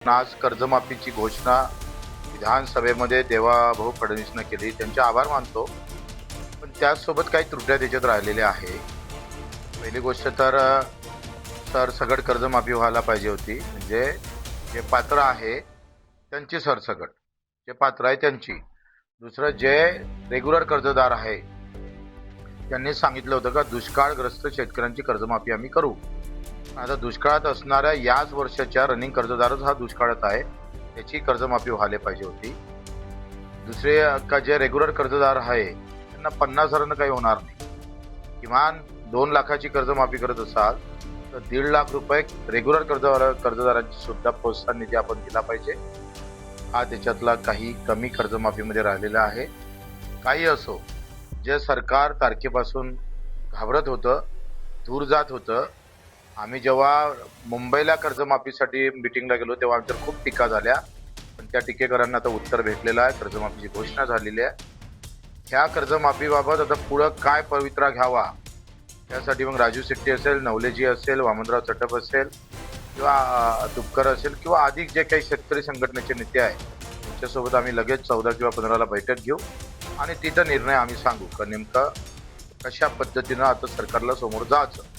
आज कर्जमाफीची घोषणा विधानसभेमध्ये देवाभाऊ फडणवीसनं केली, त्यांचे आभार मानतो. पण त्याचसोबत काही त्रुट्या त्याच्यात राहिलेल्या आहे. पहिली गोष्ट तर सरसकट कर्जमाफी व्हायला पाहिजे होती. म्हणजे जे पात्र आहे त्यांची सरसकट, जे पात्र आहे त्यांची. दुसरं, जे रेग्युलर कर्जदार आहे त्यांनी सांगितलं होतं का दुष्काळग्रस्त शेतकऱ्यांची कर्जमाफी आम्ही करू. आता दुष्काळात असणाऱ्या याच वर्षाच्या रनिंग कर्जदारच हा दुष्काळात आहे, त्याची कर्जमाफी व्हायला पाहिजे होती. दुसरे का जे रेग्युलर कर्जदार आहे त्यांना 50,000 काही होणार नाही. किमान 2 लाखाची कर्जमाफी करत असाल तर 1.5 लाख रुपये रेग्युलर कर्जदारांची सुद्धा प्रोत्साहन निधी आपण दिला पाहिजे. हा त्याच्यातला काही कमी कर्जमाफीमध्ये राहिलेला आहे. काही असो, जे सरकार तारखेपासून घाबरत होतं, दूर जात होतं. आम्ही जेव्हा मुंबईला कर्जमाफीसाठी मिटिंगला गेलो तेव्हा आमच्यावर खूप टीका झाल्या, पण त्या टीकेकरांना आता उत्तर भेटलेलं आहे. कर्जमाफीची घोषणा झालेली आहे. ह्या कर्जमाफीबाबत आता पुढं काय पवित्रा घ्यावा, त्यासाठी मग राजू शेट्टी असेल, नवलेजी असेल, वामनराव चटप असेल किंवा तुपकर असेल किंवा अधिक जे काही शेतकरी संघटनेचे नेते आहेत त्यांच्यासोबत आम्ही लगेच 14 किंवा 15ला बैठक घेऊ आणि तिथं निर्णय आम्ही सांगू का नेमकं कशा पद्धतीनं आता सरकारला समोर जायचं.